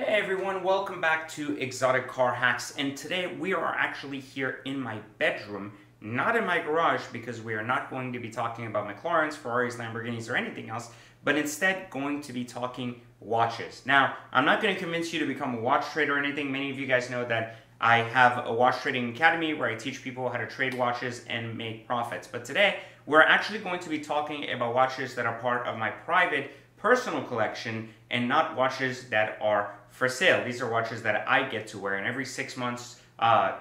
Hey everyone, welcome back to Exotic Car Hacks, and today we are actually here in my bedroom, not in my garage, because we are not going to be talking about McLarens, Ferraris, Lamborghinis, or anything else, but instead going to be talking watches. Now, I'm not going to convince you to become a watch trader or anything. Many of you guys know that I have a watch trading academy where I teach people how to trade watches and make profits, but today we're actually going to be talking about watches that are part of my private personal collection and not watches that are for sale. These are watches that I get to wear, and every 6 months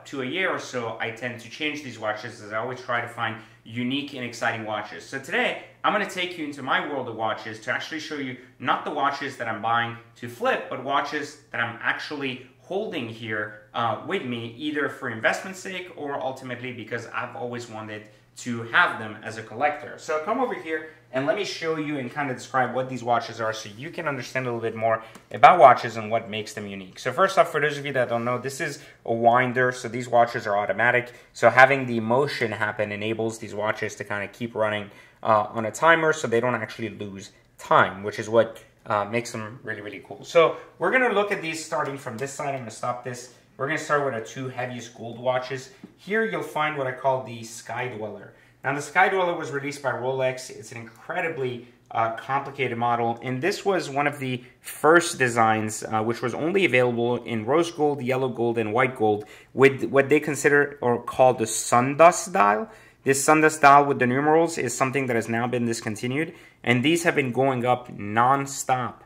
to a year or so I tend to change these watches, as I always try to find unique and exciting watches. So today I'm going to take you into my world of watches to actually show you not the watches that I'm buying to flip, but watches that I'm actually holding here with me, either for investment sake or ultimately because I've always wanted to have them as a collector. So come over here and let me show you and kind of describe what these watches are so you can understand a little bit more about watches and what makes them unique. So first off, for those of you that don't know, this is a winder, so these watches are automatic. So having the motion happen enables these watches to kind of keep running on a timer so they don't actually lose time, which is what makes them really, really cool. So we're going to look at these starting from this side. I'm going to stop this. We're going to start with our two heaviest gold watches. Here you'll find what I call the Sky Dweller. Now the Sky Dweller was released by Rolex. It's an incredibly complicated model, and this was one of the first designs which was only available in rose gold, yellow gold, and white gold with what they consider or call the Sundust dial. This Sundust dial with the numerals is something that has now been discontinued, and these have been going up non-stop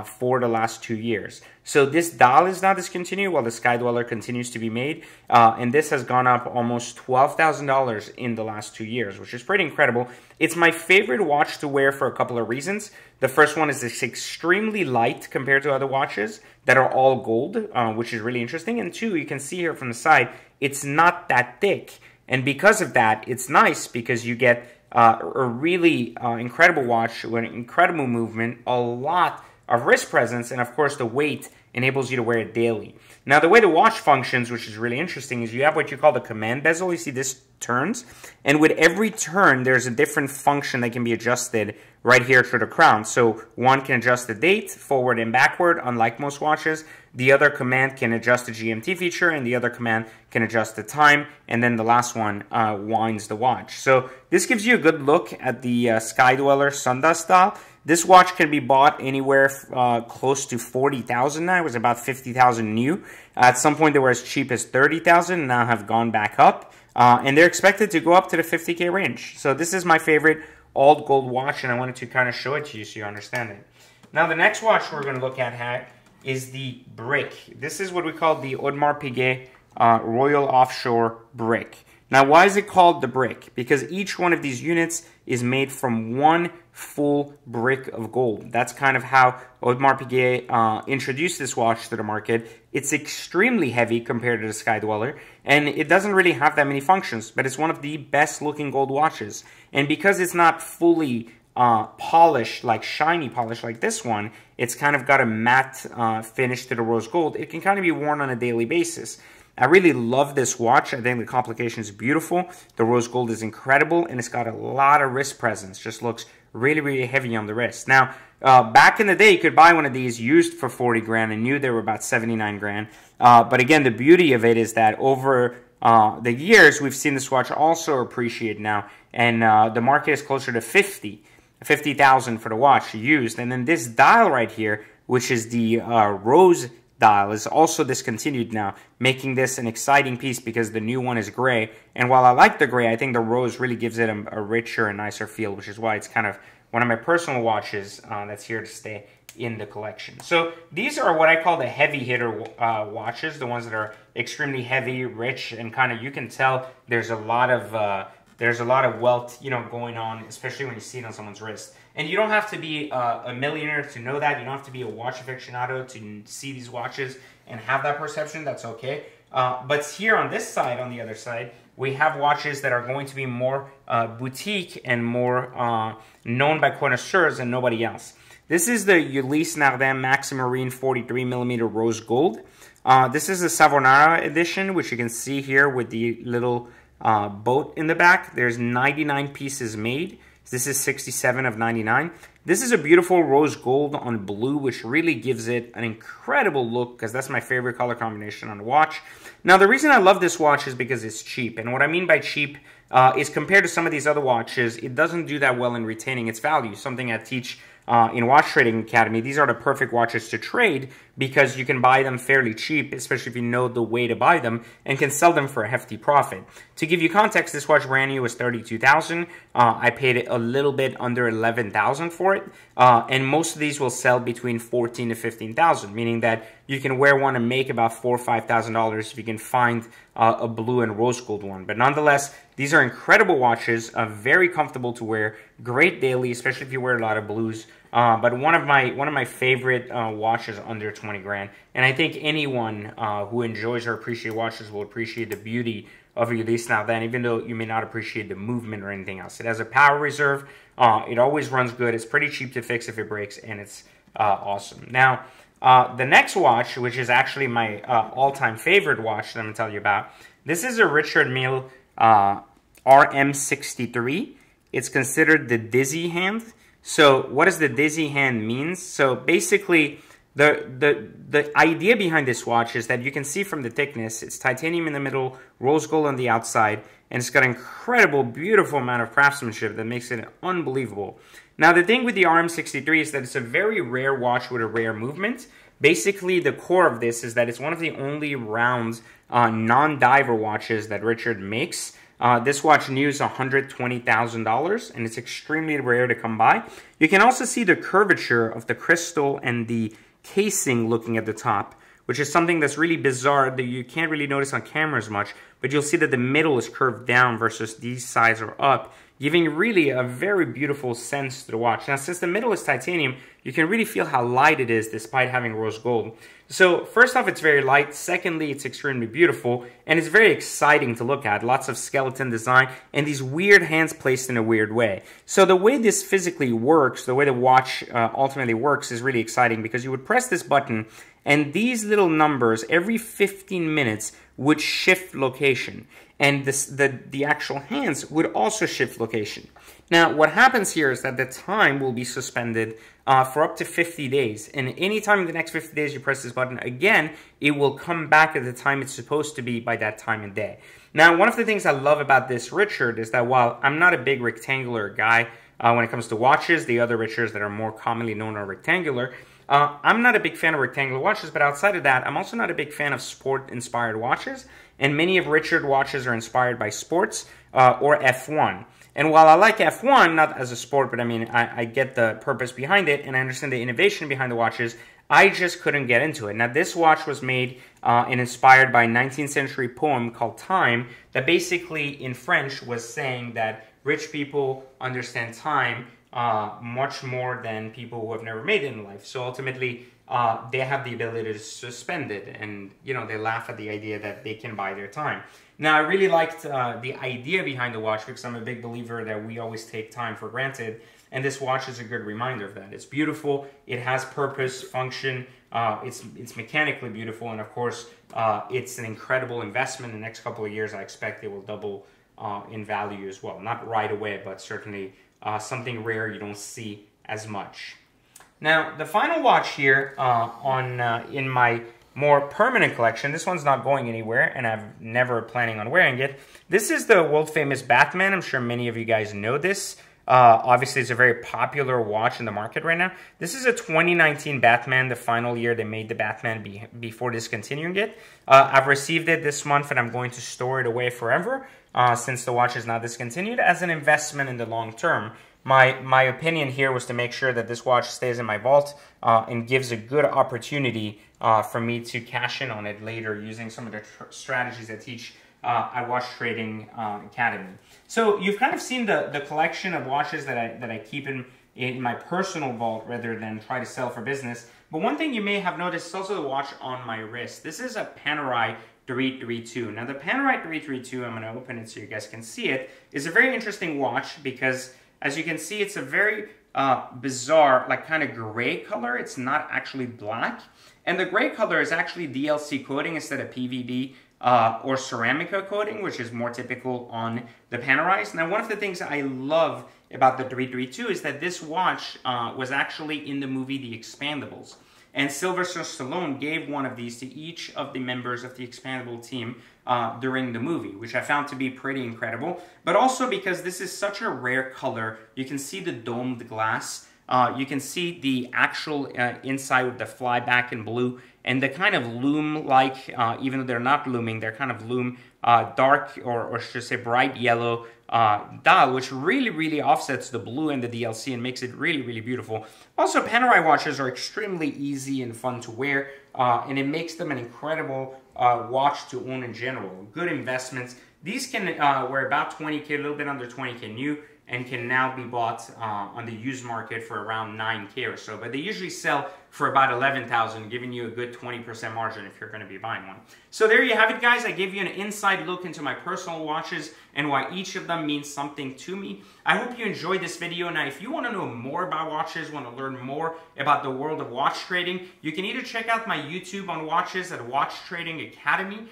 for the last 2 years. So this dial is now discontinued while the Sky Dweller continues to be made, and this has gone up almost $12,000 in the last 2 years, which is pretty incredible. It's my favorite watch to wear for a couple of reasons. The first one is it's extremely light compared to other watches that are all gold, which is really interesting. And two, you can see here from the side, it's not that thick. And because of that, it's nice because you get a really incredible watch with incredible movement, a lot of wrist presence, and of course the weight enables you to wear it daily. Now the way the watch functions, which is really interesting, is you have what you call the command bezel. You see this turns, and with every turn there's a different function that can be adjusted right here to the crown. So one can adjust the date forward and backward, unlike most watches. The other command can adjust the GMT feature, and the other command can adjust the time, and then the last one winds the watch. So this gives you a good look at the Sky Dweller Sundust style. This watch can be bought anywhere close to $40,000 now. It was about $50,000 new. At some point they were as cheap as $30,000 and now have gone back up. And they're expected to go up to the $50K range. So this is my favorite all gold watch, and I wanted to kind of show it to you so you understand it. Now the next watch we're going to look at is the Brick. This is what we call the Audemars Piguet Royal Offshore Brick. Now why is it called the Brick? Because each one of these units is made from one full brick of gold. That's kind of how Audemars Piguet introduced this watch to the market. It's extremely heavy compared to the Sky Dweller, and it doesn't really have that many functions, but it's one of the best looking gold watches. And because it's not fully polished, like shiny polish like this one, it's kind of got a matte finish to the rose gold. It can kind of be worn on a daily basis. I really love this watch. I think the complication is beautiful. The rose gold is incredible, and it's got a lot of wrist presence. Just looks really, really heavy on the wrist. Now, back in the day, you could buy one of these used for 40 grand, and new they were about 79 grand. But again, the beauty of it is that over the years, we've seen this watch also appreciate now, and the market is closer to 50,000 for the watch used. And then this dial right here, which is the rose dial, is also discontinued now, making this an exciting piece because the new one is gray. And while I like the gray, I think the rose really gives it a richer and nicer feel, which is why it's kind of one of my personal watches that's here to stay in the collection. So these are what I call the heavy hitter watches, the ones that are extremely heavy, rich, and kind of, you can tell there's a lot of wealth, you know, going on, especially when you see it on someone's wrist. And you don't have to be a millionaire to know that. You don't have to be a watch aficionado to see these watches and have that perception. That's okay. But here on this side, on the other side, we have watches that are going to be more boutique and more known by connoisseurs and nobody else. This is the Ulysse Nardin Maximarine 43mm rose gold. This is the Savonara edition, which you can see here with the little boat in the back. There's 99 pieces made. This is 67 of 99. This is a beautiful rose gold on blue, which really gives it an incredible look because that's my favorite color combination on the watch. Now, the reason I love this watch is because it's cheap. And what I mean by cheap is compared to some of these other watches, it doesn't do that well in retaining its value, something I teach in Watch Trading Academy. These are the perfect watches to trade because you can buy them fairly cheap, especially if you know the way to buy them, and can sell them for a hefty profit. To give you context, this watch brand new was $32,000. I paid it a little bit under $11,000 for it, and most of these will sell between $14,000 to $15,000, meaning that you can wear one and make about $4,000 or $5,000 if you can find a blue and rose gold one. But nonetheless, these are incredible watches, very comfortable to wear, great daily, especially if you wear a lot of blues. But one of my favorite watches under 20 grand, and I think anyone who enjoys or appreciates watches will appreciate the beauty of your lease now then, even though you may not appreciate the movement or anything else. It has a power reserve. It always runs good. It's pretty cheap to fix if it breaks, and it's awesome. Now, the next watch, which is actually my all-time favorite watch that I'm going to tell you about, this is a Richard Mille RM63. It's considered the dizzy hand. So what does the dizzy hand means? So basically, the idea behind this watch is that you can see from the thickness, it's titanium in the middle, rose gold on the outside, and it's got an incredible, beautiful amount of craftsmanship that makes it unbelievable. Now, the thing with the RM63 is that it's a very rare watch with a rare movement. Basically, the core of this is that it's one of the only round non-diver watches that Richard makes. This watch new is $120,000, and it's extremely rare to come by. You can also see the curvature of the crystal and the casing looking at the top, which is something that's really bizarre that you can't really notice on camera as much, but you'll see that the middle is curved down versus these sides are up, giving really a very beautiful sense to the watch. Now, since the middle is titanium, you can really feel how light it is despite having rose gold. So first off, it's very light. Secondly, it's extremely beautiful, and it's very exciting to look at. Lots of skeleton design and these weird hands placed in a weird way. So the way this physically works, the way the watch ultimately works is really exciting because you would press this button and these little numbers every 15 minutes would shift location. And the actual hands would also shift location. Now, what happens here is that the time will be suspended for up to 50 days. And anytime in the next 50 days you press this button again, it will come back at the time it's supposed to be by that time and day. Now, one of the things I love about this Richard is that while I'm not a big rectangular guy when it comes to watches, the other Richards that are more commonly known are rectangular, I'm not a big fan of rectangular watches, but outside of that, I'm also not a big fan of sport-inspired watches. And many of Richard watches are inspired by sports or F1. And while I like F1, not as a sport, but I mean, I get the purpose behind it, and I understand the innovation behind the watches, I just couldn't get into it. Now, this watch was made and inspired by a 19th century poem called Time, that basically, in French, was saying that rich people understand time much more than people who have never made it in life. So ultimately, they have the ability to suspend it, and you know, they laugh at the idea that they can buy their time. Now, I really liked the idea behind the watch because I'm a big believer that we always take time for granted, and this watch is a good reminder of that. It's beautiful, it has purpose, function, it's mechanically beautiful, and of course, it's an incredible investment. In the next couple of years, I expect it will double in value as well. Not right away, but certainly something rare you don't see as much. Now, the final watch here in my more permanent collection, this one's not going anywhere, and I'm never planning on wearing it. This is the world-famous Batman. I'm sure many of you guys know this. Obviously, it's a very popular watch in the market right now. This is a 2019 Batman, the final year they made the Batman before discontinuing it. I've received it this month, and I'm going to store it away forever since the watch is not discontinued as an investment in the long term. My opinion here was to make sure that this watch stays in my vault and gives a good opportunity for me to cash in on it later using some of the strategies I teach at Watch Trading Academy. So you've kind of seen the collection of watches that I keep in my personal vault rather than try to sell for business. But one thing you may have noticed is also the watch on my wrist. This is a Panerai 332. Now the Panerai 332, I'm going to open it so you guys can see it, is a very interesting watch because as you can see, it's a very bizarre, like kind of gray color. It's not actually black. And the gray color is actually DLC coating instead of PVD or Ceramica coating, which is more typical on the Panerais. Now, one of the things I love about the 332 is that this watch was actually in the movie The Expendables. And Sylvester Stallone gave one of these to each of the members of the Expendable team during the movie, which I found to be pretty incredible. But also because this is such a rare color, you can see the domed glass. You can see the actual inside with the flyback in blue, and the kind of loom-like, even though they're not looming, they're kind of loom dark, or should I say bright yellow dial, which really, really offsets the blue and the DLC and makes it really, really beautiful. Also, Panerai watches are extremely easy and fun to wear, and it makes them an incredible watch to own in general. Good investments. These can were about 20K, a little bit under 20K new, and can now be bought on the used market for around 9K or so. But they usually sell for about 11,000, giving you a good 20% margin if you're going to be buying one. So there you have it, guys. I gave you an inside look into my personal watches and why each of them means something to me. I hope you enjoyed this video. Now, if you want to know more about watches, want to learn more about the world of watch trading, you can either check out my YouTube on watches at Watch Trading Academy,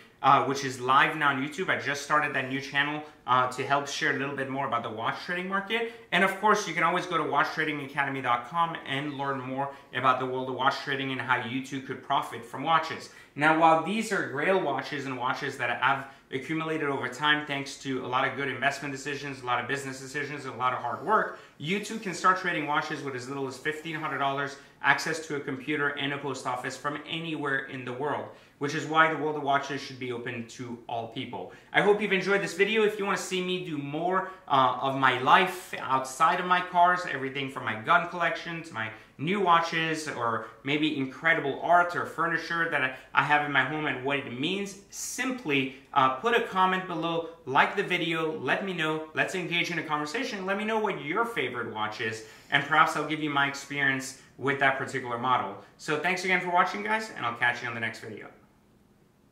which is live now on YouTube. I just started that new channel to help share a little bit more about the watch trading market. And of course, you can always go to watchtradingacademy.com and learn more about the world of watch trading and how you too could profit from watches. Now, while these are grail watches and watches that I've accumulated over time thanks to a lot of good investment decisions, a lot of business decisions, and a lot of hard work, you too can start trading watches with as little as $1,500, access to a computer and a post office from anywhere in the world, which is why the world of watches should be open to all people. I hope you've enjoyed this video. If you want to see me do more of my life outside of my cars, everything from my gun collection to my new watches, or maybe incredible art or furniture that I have in my home and what it means, simply put a comment below, like the video, let me know, let's engage in a conversation, let me know what your favorite watch is, and perhaps I'll give you my experience with that particular model. So thanks again for watching, guys, and I'll catch you on the next video.